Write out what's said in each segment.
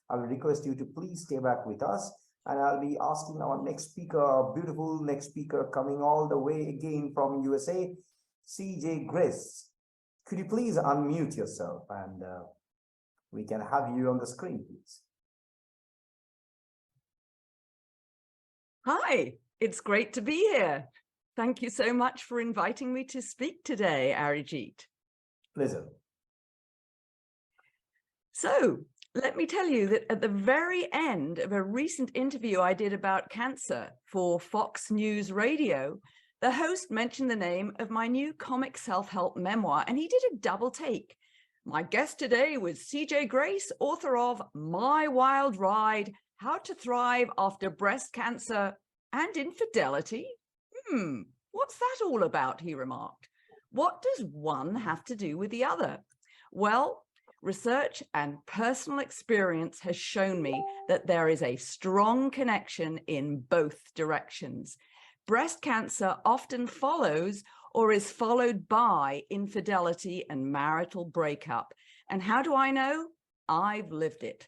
I will request you to please stay back with us. And I'll be asking our next speaker, our beautiful next speaker coming all the way again from USA, CJ Grace. Could you please unmute yourself and we can have you on the screen, please. Hi, it's great to be here. Thank you so much for inviting me to speak today, Arijit. Pleasure. So, let me tell you that at the very end of a recent interview I did about cancer for Fox News Radio, the host mentioned the name of my new comic self-help memoir, and he did a double take. My guest today was CJ Grace, author of My Wild Ride, How to Thrive After Breast Cancer and Infidelity. What's that all about, he remarked. What does one have to do with the other? Well, research and personal experience has shown me that there is a strong connection in both directions. Breast cancer often follows or is followed by infidelity and marital breakup. And how do I know? I've lived it.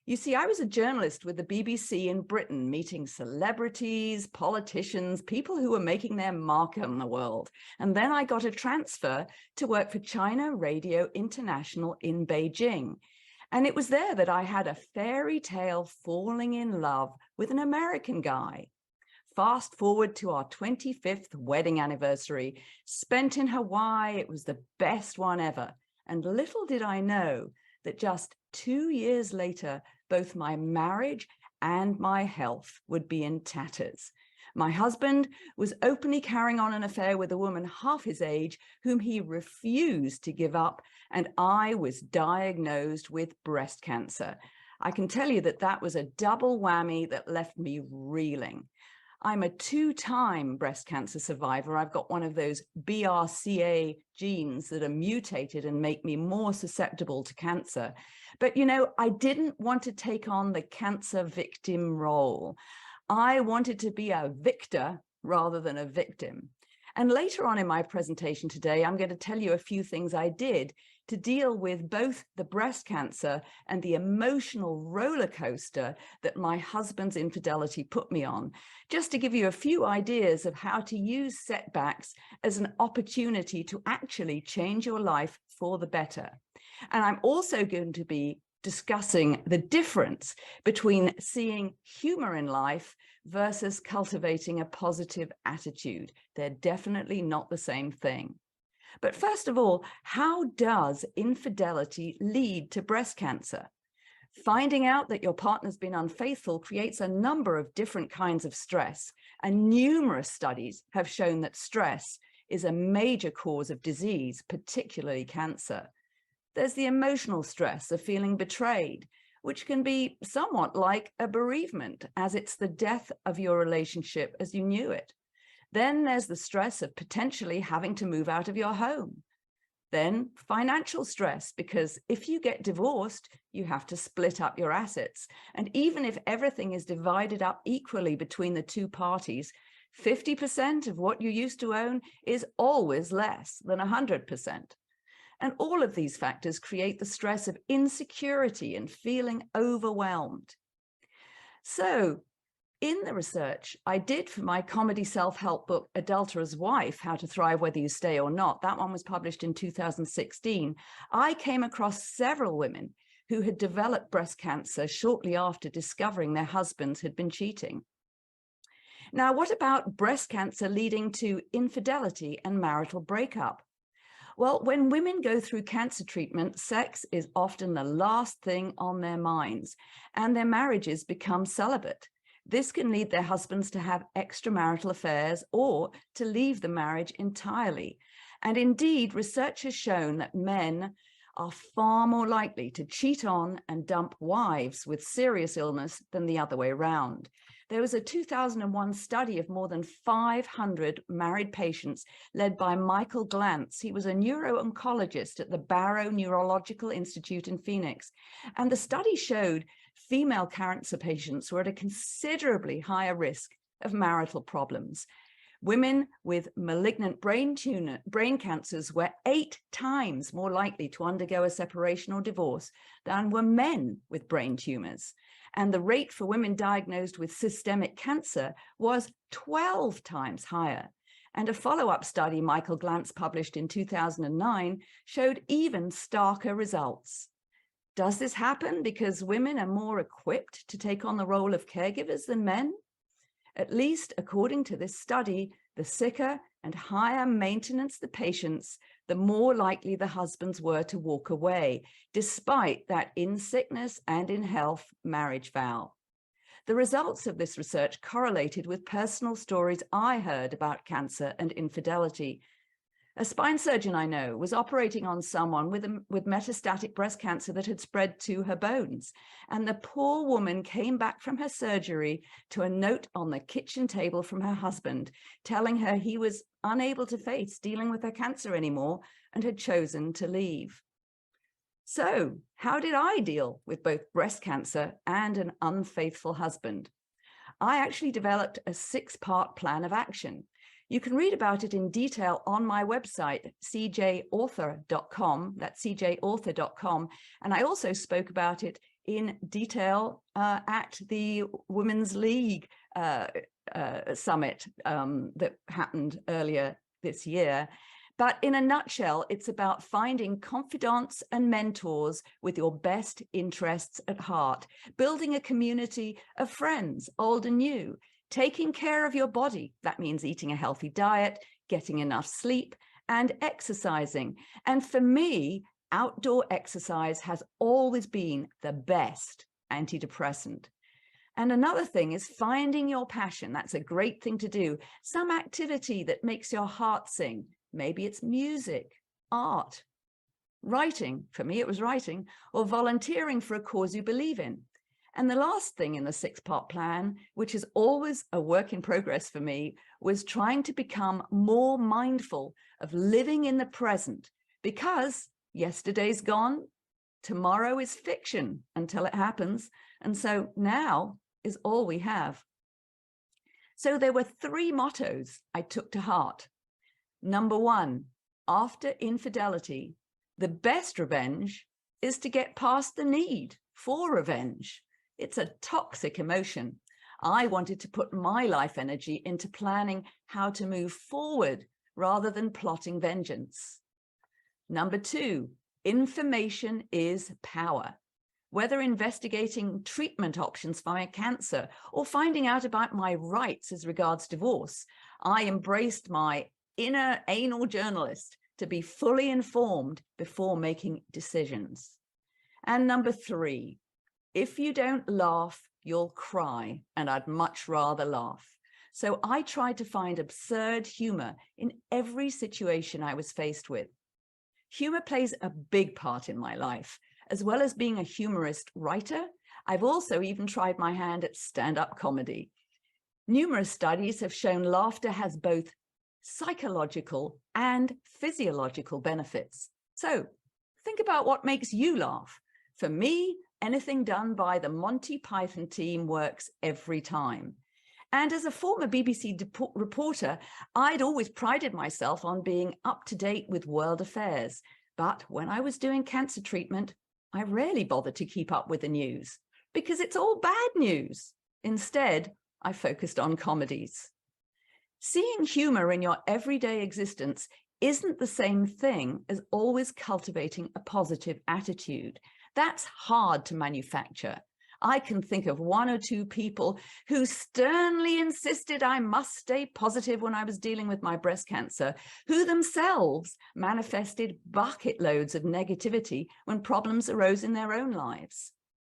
You see, I was a journalist with the BBC in Britain, meeting celebrities, politicians, people who were making their mark on the world. And then I got a transfer to work for China Radio International in Beijing. And it was there that I had a fairy tale falling in love with an American guy. Fast forward to our 25th wedding anniversary, spent in Hawaii. It was the best one ever. And little did I know that just 2 years later, both my marriage and my health would be in tatters. My husband was openly carrying on an affair with a woman half his age, whom he refused to give up, and I was diagnosed with breast cancer. I can tell you that that was a double whammy that left me reeling. I'm a 2-time breast cancer survivor. I've got one of those BRCA genes that are mutated and make me more susceptible to cancer. But, you know, I didn't want to take on the cancer victim role. I wanted to be a victor rather than a victim. And later on in my presentation today, I'm going to tell you a few things I did to deal with both the breast cancer and the emotional roller coaster that my husband's infidelity put me on, just to give you a few ideas of how to use setbacks as an opportunity to actually change your life for the better. And I'm also going to be discussing the difference between seeing humor in life versus cultivating a positive attitude. They're definitely not the same thing. But first of all, how does infidelity lead to breast cancer? Finding out that your partner's been unfaithful creates a number of different kinds of stress, and numerous studies have shown that stress is a major cause of disease, particularly cancer. There's the emotional stress of feeling betrayed, which can be somewhat like a bereavement, as it's the death of your relationship as you knew it. Then there's the stress of potentially having to move out of your home. Then financial stress, because if you get divorced, you have to split up your assets. And even if everything is divided up equally between the two parties, 50% of what you used to own is always less than 100%. And all of these factors create the stress of insecurity and feeling overwhelmed. So in the research I did for my comedy self-help book, Adulterer's Wife, How to Thrive Whether You Stay or Not, that one was published in 2016, I came across several women who had developed breast cancer shortly after discovering their husbands had been cheating. Now, what about breast cancer leading to infidelity and marital breakup? Well, when women go through cancer treatment, sex is often the last thing on their minds, and their marriages become celibate. This can lead their husbands to have extramarital affairs or to leave the marriage entirely. And indeed, research has shown that men are far more likely to cheat on and dump wives with serious illness than the other way around. There was a 2001 study of more than 500 married patients led by Michael Glantz. He was a neuro-oncologist at the Barrow Neurological Institute in Phoenix. And the study showed female cancer patients were at a considerably higher risk of marital problems. Women with malignant brain cancers were 8 times more likely to undergo a separation or divorce than were men with brain tumors. And the rate for women diagnosed with systemic cancer was 12 times higher. And a follow-up study Michael Glantz published in 2009 showed even starker results. Does this happen because women are more equipped to take on the role of caregivers than men? At least according to this study, the sicker and higher maintenance the patients, the more likely the husbands were to walk away, despite that in sickness and in health marriage vow. The results of this research correlated with personal stories I heard about cancer and infidelity. A spine surgeon I know was operating on someone with metastatic breast cancer that had spread to her bones. And the poor woman came back from her surgery to a note on the kitchen table from her husband, telling her he was unable to face dealing with her cancer anymore and had chosen to leave. So, how did I deal with both breast cancer and an unfaithful husband? I actually developed a 6-part plan of action. You can read about it in detail on my website, cjauthor.com, that's cjauthor.com. And I also spoke about it in detail at the Women's League summit that happened earlier this year. But in a nutshell, it's about finding confidants and mentors with your best interests at heart, building a community of friends, old and new, taking care of your body. That means eating a healthy diet, getting enough sleep, and exercising. And for me, outdoor exercise has always been the best antidepressant. And another thing is finding your passion. That's a great thing to do. Some activity that makes your heart sing. Maybe it's music, art, writing. For me, it was writing, or volunteering for a cause you believe in. And the last thing in the 6-part plan, which is always a work in progress for me, was trying to become more mindful of living in the present, because yesterday's gone, tomorrow is fiction until it happens. And so now is all we have. So there were 3 mottos I took to heart. Number 1, after infidelity, the best revenge is to get past the need for revenge. It's a toxic emotion. I wanted to put my life energy into planning how to move forward rather than plotting vengeance. Number 2, information is power. Whether investigating treatment options for my cancer or finding out about my rights as regards divorce, I embraced my inner anal journalist to be fully informed before making decisions. And number 3, if you don't laugh, you'll cry, and I'd much rather laugh. So I tried to find absurd humor in every situation I was faced with. Humor plays a big part in my life. As well as being a humorist writer, I've also even tried my hand at stand-up comedy. Numerous studies have shown laughter has both psychological and physiological benefits. So think about what makes you laugh. For me, anything done by the Monty Python team works every time. And as a former BBC reporter, I'd always prided myself on being up to date with world affairs. But when I was doing cancer treatment, I rarely bothered to keep up with the news because it's all bad news. Instead, I focused on comedies. Seeing humor in your everyday existence isn't the same thing as always cultivating a positive attitude. That's hard to manufacture. I can think of 1 or 2 people who sternly insisted I must stay positive when I was dealing with my breast cancer, who themselves manifested bucket loads of negativity when problems arose in their own lives.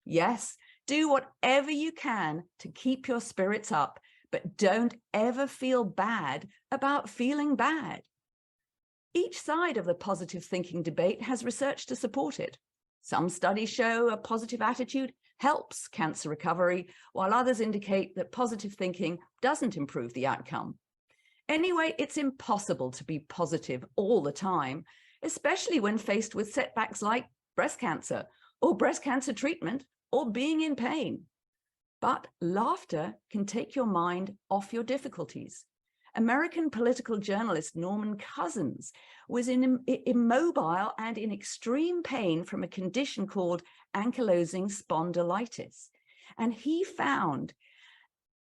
Yes, do whatever you can to keep your spirits up, but don't ever feel bad about feeling bad. Each side of the positive thinking debate has research to support it. Some studies show a positive attitude helps cancer recovery, while others indicate that positive thinking doesn't improve the outcome. Anyway, it's impossible to be positive all the time, especially when faced with setbacks like breast cancer or breast cancer treatment or being in pain. But laughter can take your mind off your difficulties. American political journalist Norman Cousins was immobile and in extreme pain from a condition called ankylosing spondylitis. And he found,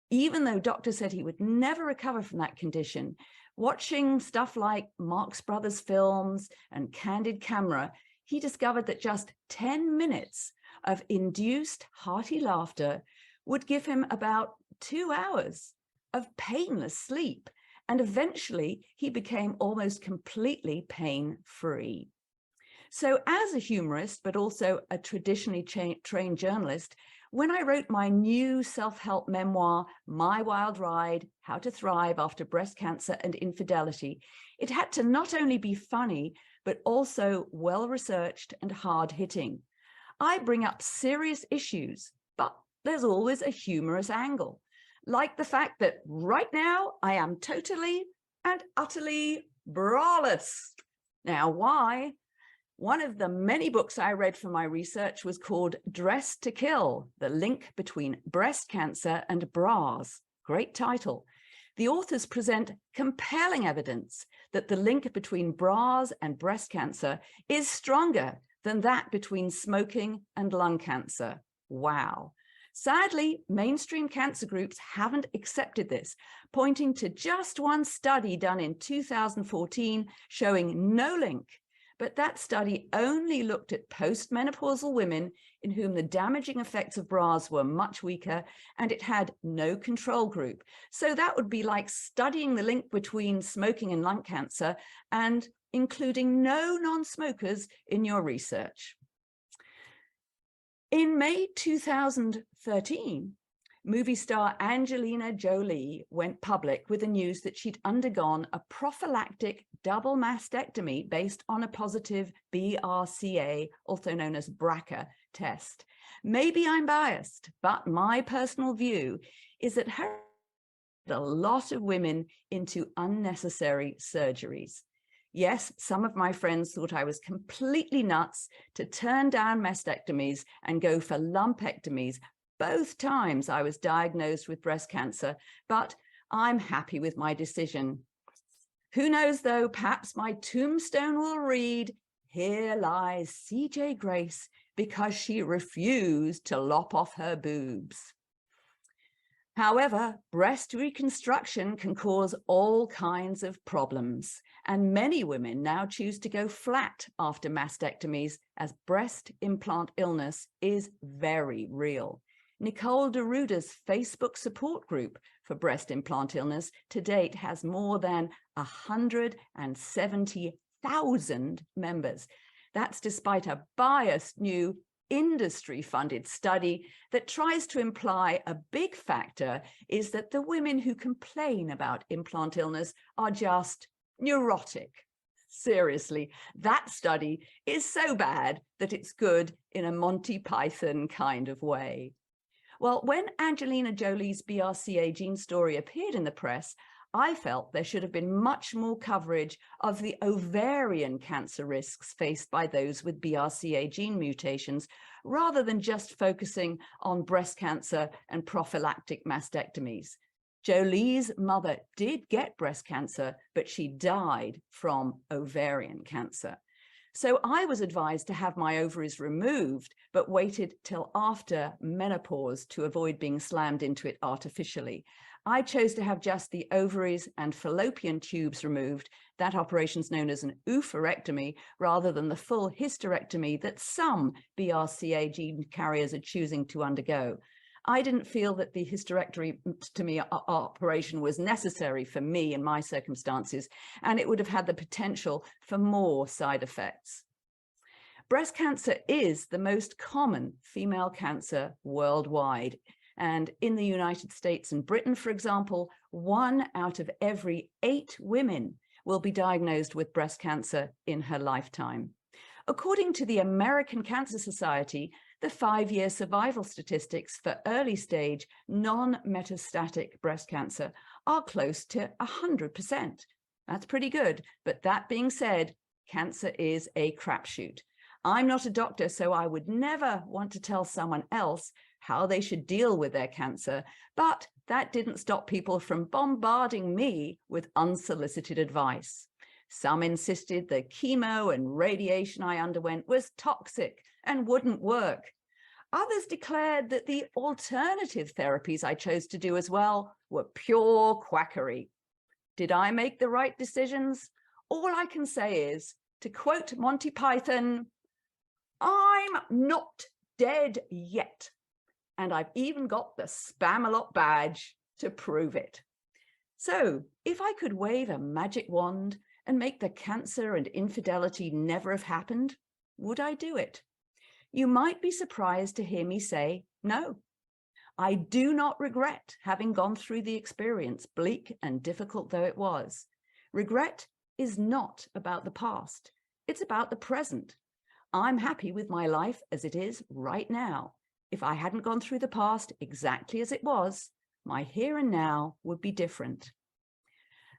even though doctors said he would never recover from that condition, watching stuff like Marx Brothers films and Candid Camera, he discovered that just 10 minutes of induced hearty laughter would give him about 2 hours of painless sleep. And eventually he became almost completely pain-free. So as a humorist, but also a traditionally trained journalist, when I wrote my new self-help memoir, My Wild Ride, How to Thrive After Breast Cancer and Infidelity, it had to not only be funny, but also well-researched and hard-hitting. I bring up serious issues, but there's always a humorous angle. Like the fact that right now I am totally and utterly braless. Now, why? One of the many books I read for my research was called Dressed to Kill, The Link Between Breast Cancer and Bras. Great title. The authors present compelling evidence that the link between bras and breast cancer is stronger than that between smoking and lung cancer. Wow. Sadly, mainstream cancer groups haven't accepted this, pointing to just one study done in 2014 showing no link. But that study only looked at postmenopausal women in whom the damaging effects of bras were much weaker, and it had no control group. So that would be like studying the link between smoking and lung cancer and including no non-smokers in your research. In May 2013, movie star Angelina Jolie went public with the news that she'd undergone a prophylactic double mastectomy based on a positive BRCA, also known as BRCA, test. Maybe I'm biased, but my personal view is that her a lot of women into unnecessary surgeries. Yes, some of my friends thought I was completely nuts to turn down mastectomies and go for lumpectomies. Both times I was diagnosed with breast cancer, but I'm happy with my decision. Who knows though, perhaps my tombstone will read, "Here lies C.J. Grace because she refused to lop off her boobs." However, breast reconstruction can cause all kinds of problems, and many women now choose to go flat after mastectomies as breast implant illness is very real. Nicole DeRuda's Facebook support group for breast implant illness to date has more than 170,000 members. That's despite a biased new industry-funded study that tries to imply a big factor is that the women who complain about implant illness are just neurotic. Seriously, that study is so bad that it's good in a Monty Python kind of way. Well, when Angelina Jolie's BRCA gene story appeared in the press, I felt there should have been much more coverage of the ovarian cancer risks faced by those with BRCA gene mutations, rather than just focusing on breast cancer and prophylactic mastectomies. Jolie's mother did get breast cancer, but she died from ovarian cancer. So I was advised to have my ovaries removed, but waited till after menopause to avoid being slammed into it artificially. I chose to have just the ovaries and fallopian tubes removed. That operation is known as an oophorectomy, rather than the full hysterectomy that some BRCA gene carriers are choosing to undergo. I didn't feel that the hysterectomy operation was necessary for me in my circumstances, and it would have had the potential for more side effects. Breast cancer is the most common female cancer worldwide. And in the United States and Britain, for example, 1 out of every 8 women will be diagnosed with breast cancer in her lifetime. According to the American Cancer Society, the 5-year survival statistics for early stage non-metastatic breast cancer are close to 100%. That's pretty good. But that being said, cancer is a crapshoot. I'm not a doctor, so I would never want to tell someone else how they should deal with their cancer, but that didn't stop people from bombarding me with unsolicited advice. Some insisted the chemo and radiation I underwent was toxic and wouldn't work. Others declared that the alternative therapies I chose to do as well were pure quackery. Did I make the right decisions? All I can say is, to quote Monty Python, I'm not dead yet. And I've even got the Spam-A-Lot badge to prove it. So if I could wave a magic wand and make the cancer and infidelity never have happened, would I do it? You might be surprised to hear me say no. I do not regret having gone through the experience, bleak and difficult though it was. Regret is not about the past. It's about the present. I'm happy with my life as it is right now. If I hadn't gone through the past exactly as it was, my here and now would be different.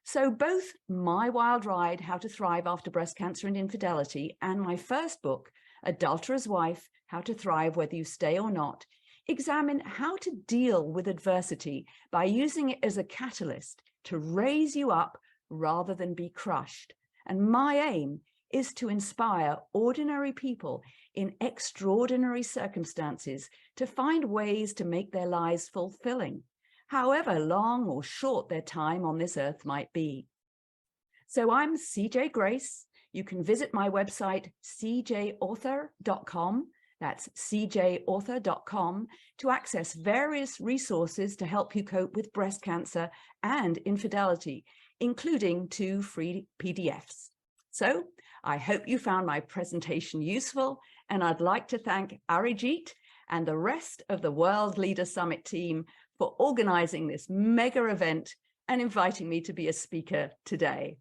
So both my wild ride, How to Thrive After Breast Cancer and Infidelity, and my first book, Adulterer's Wife, How to Thrive Whether You Stay or Not, examine how to deal with adversity by using it as a catalyst to raise you up rather than be crushed. And my aim is to inspire ordinary people in extraordinary circumstances to find ways to make their lives fulfilling, however long or short their time on this earth might be. So I'm CJ Grace. You can visit my website, cjauthor.com. That's cjauthor.com to access various resources to help you cope with breast cancer and infidelity, including 2 free PDFs. So I hope you found my presentation useful, and I'd like to thank Arijit and the rest of the World Leader Summit team for organizing this mega event and inviting me to be a speaker today.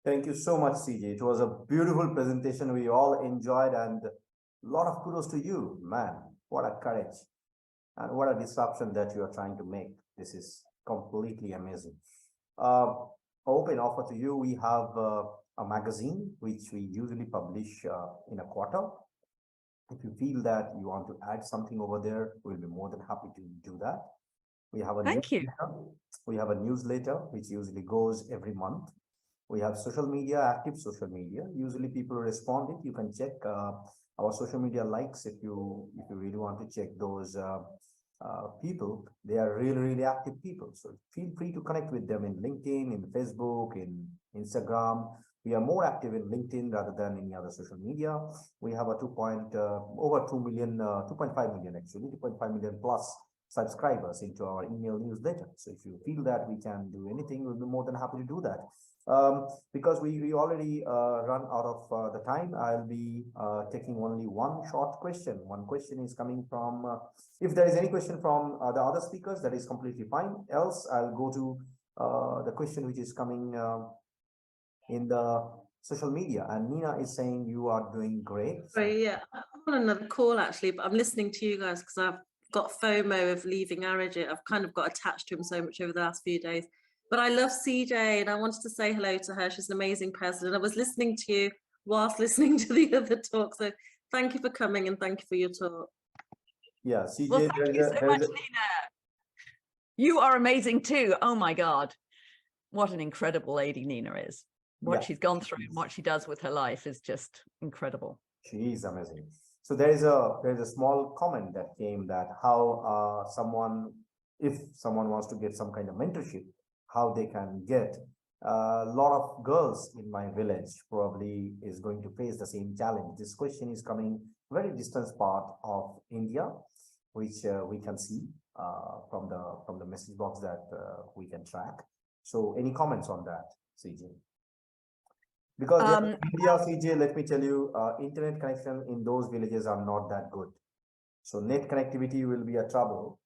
Thank you so much, CJ. It was a beautiful presentation. We all enjoyed, and a lot of kudos to you, man. What a courage and what a disruption that you are trying to make. This is completely amazing. Open offer to you. We have a magazine which we usually publish in a quarter. If you feel that you want to add something over there, we'll be more than happy to do that. We have a Thank you. We have a newsletter which usually goes every month. We have social media, active social media. Usually people respond it. You can check our social media likes if you really want to check those people. They are really active people. So feel free to connect with them in LinkedIn, in Facebook, in Instagram. We are more active in LinkedIn rather than any other social media. We have a over 2 million, 2.5 million actually, 2.5 million plus subscribers into our email newsletter. So if you feel that we can do anything, we'll be more than happy to do that. Because we already run out of the time, I'll be taking only one short question. One question is coming from, if there is any question from the other speakers, that is completely fine. Else, I'll go to the question which is coming in the social media. And Nina is saying you are doing great. Sorry, yeah, I'm on another call actually, but I'm listening to you guys because I've got FOMO of leaving Arijit. I've kind of got attached to him so much over the last few days. But I love CJ and I wanted to say hello to her. She's an amazing person. And I was listening to you whilst listening to the other talk. So thank you for coming and thank you for your talk. Yeah, CJ. Well, thank you so much, Nina. You are amazing too. Oh my God. What an incredible lady Nina is. What she's gone through and what she does with her life is just incredible. She is amazing. So there's a small comment that came that how if someone wants to get some kind of mentorship, how they can get. A lot of girls in my village probably is going to face the same challenge. This question is coming very distant part of India, which we can see from the message box that we can track. So any comments on that, CJ? Because India, CJ, let me tell you, internet connection in those villages are not that good. So net connectivity will be a trouble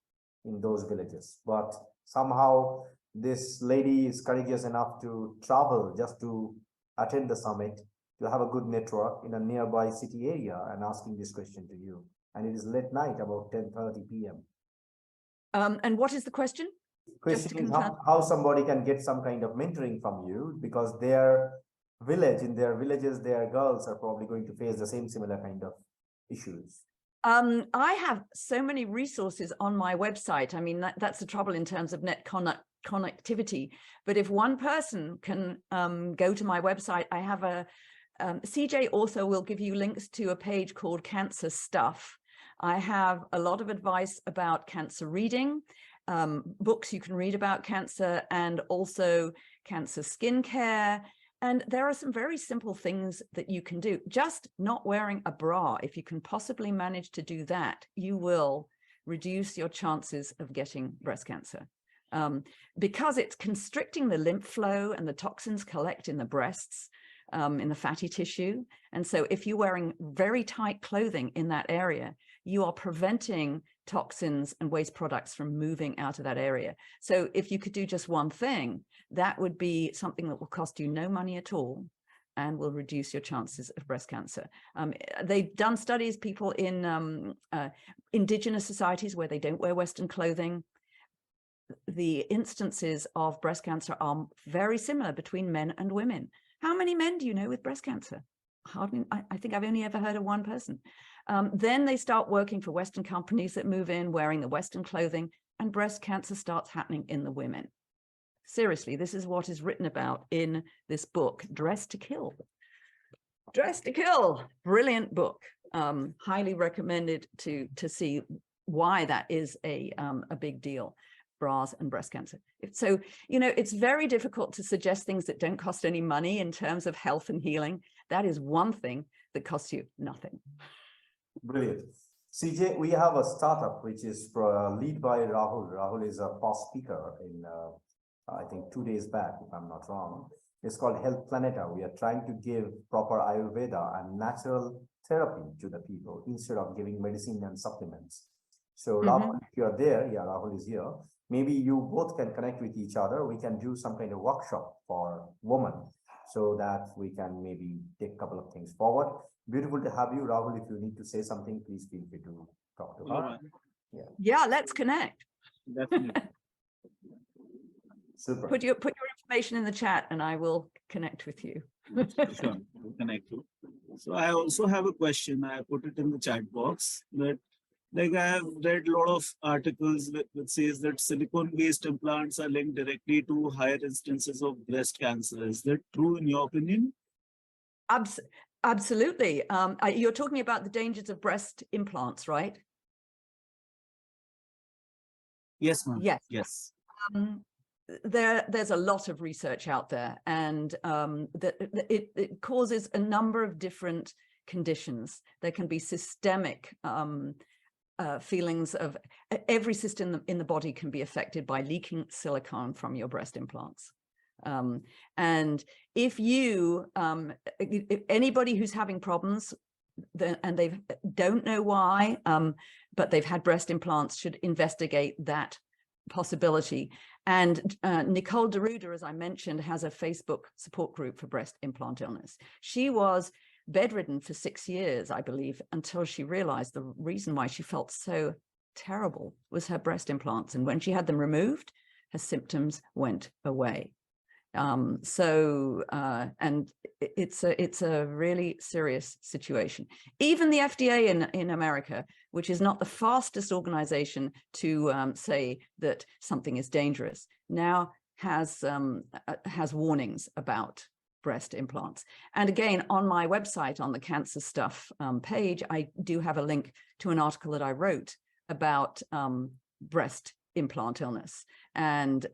in those villages. But somehow this lady is courageous enough to travel just to attend the summit, to have a good network in a nearby city area, and asking this question to you. And it is late night, about 10:30 p.m. And what is the question? Question is how somebody can get some kind of mentoring from you, because their village, in their villages, their girls are probably going to face the similar kind of issues. I have so many resources on my website. I mean, that's the trouble in terms of net connectivity. But if one person can go to my website, I have a CJ also will give you links to a page called Cancer Stuff. I have a lot of advice about cancer reading, books you can read about cancer, and also cancer skincare. And there are some very simple things that you can do. Just not wearing a bra, if you can possibly manage to do that, you will reduce your chances of getting breast cancer. Because it's constricting the lymph flow and the toxins collect in the breasts, in the fatty tissue. And so if you're wearing very tight clothing in that area, you are preventing toxins and waste products from moving out of that area. So if you could do just one thing, that would be something that will cost you no money at all and will reduce your chances of breast cancer. They've done studies, people in indigenous societies where they don't wear Western clothing. The instances of breast cancer are very similar between men and women. How many men do you know with breast cancer? Hardly, I think I've only ever heard of one person. Then they start working for Western companies that move in wearing the Western clothing, and breast cancer starts happening in the women. Seriously, this is what is written about in this book, Dress to Kill. Dress to Kill, brilliant book. Highly recommended to see why that is a big deal. Bras and breast cancer. So, you know, it's very difficult to suggest things that don't cost any money in terms of health and healing. That is one thing that costs you nothing. Brilliant. CJ, we have a startup which is led by Rahul. Rahul is a past speaker in, I think 2 days back, if I'm not wrong. It's called Health Planeta. We are trying to give proper Ayurveda and natural therapy to the people instead of giving medicine and supplements. So Rahul, if you are there, yeah, Rahul is here. Maybe you both can connect with each other. We can do some kind of workshop for women so that we can maybe take a couple of things forward. Beautiful to have you, Rahul. If you need to say something, please feel free to talk to her. Yeah, let's connect. Definitely. Super. Put your information in the chat and I will connect with you. Sure, we'll connect you. So I also have a question. I put it in the chat box that, like, I have read a lot of articles that says that silicone-based implants are linked directly to higher instances of breast cancer. Is that true in your opinion? Absolutely. You're talking about the dangers of breast implants, right? Yes, ma'am. Yes. Yes. There's a lot of research out there, and it causes a number of different conditions. There can be systemic feelings of every system in the body can be affected by leaking silicone from your breast implants. And if you, if anybody who's having problems and they don't know why, but they've had breast implants, should investigate that possibility. And Nicole Deruda, as I mentioned, has a Facebook support group for breast implant illness. She was bedridden for 6 years, I believe, until she realized the reason why she felt so terrible was her breast implants. And when she had them removed, her symptoms went away. And it's a really serious situation. Even the FDA in America, which is not the fastest organization to say that something is dangerous, now has warnings about breast implants. And again, on my website, on the Cancer Stuff page, I do have a link to an article that I wrote about breast implant illness and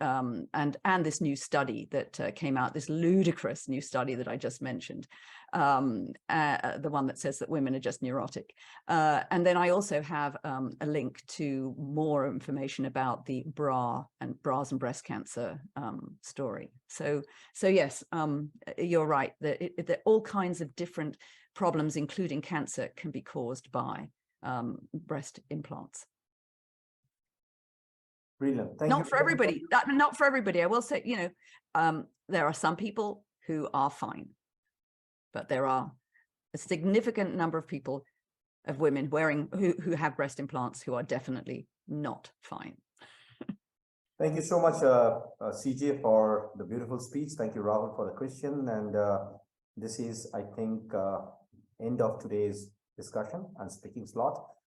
this new study that came out, this ludicrous new study that I just mentioned, the one that says that women are just neurotic. And then I also have a link to more information about the bras and breast cancer story. So yes, you're right, that all kinds of different problems, including cancer, can be caused by breast implants. Brilliant. Thank not you. For everybody. Not for everybody. I will say, you know, there are some people who are fine, but there are a significant number of people, of women who have breast implants, who are definitely not fine. Thank you so much, CJ, for the beautiful speech. Thank you, Rahul, for the question. And this is, I think, end of today's discussion and speaking slot.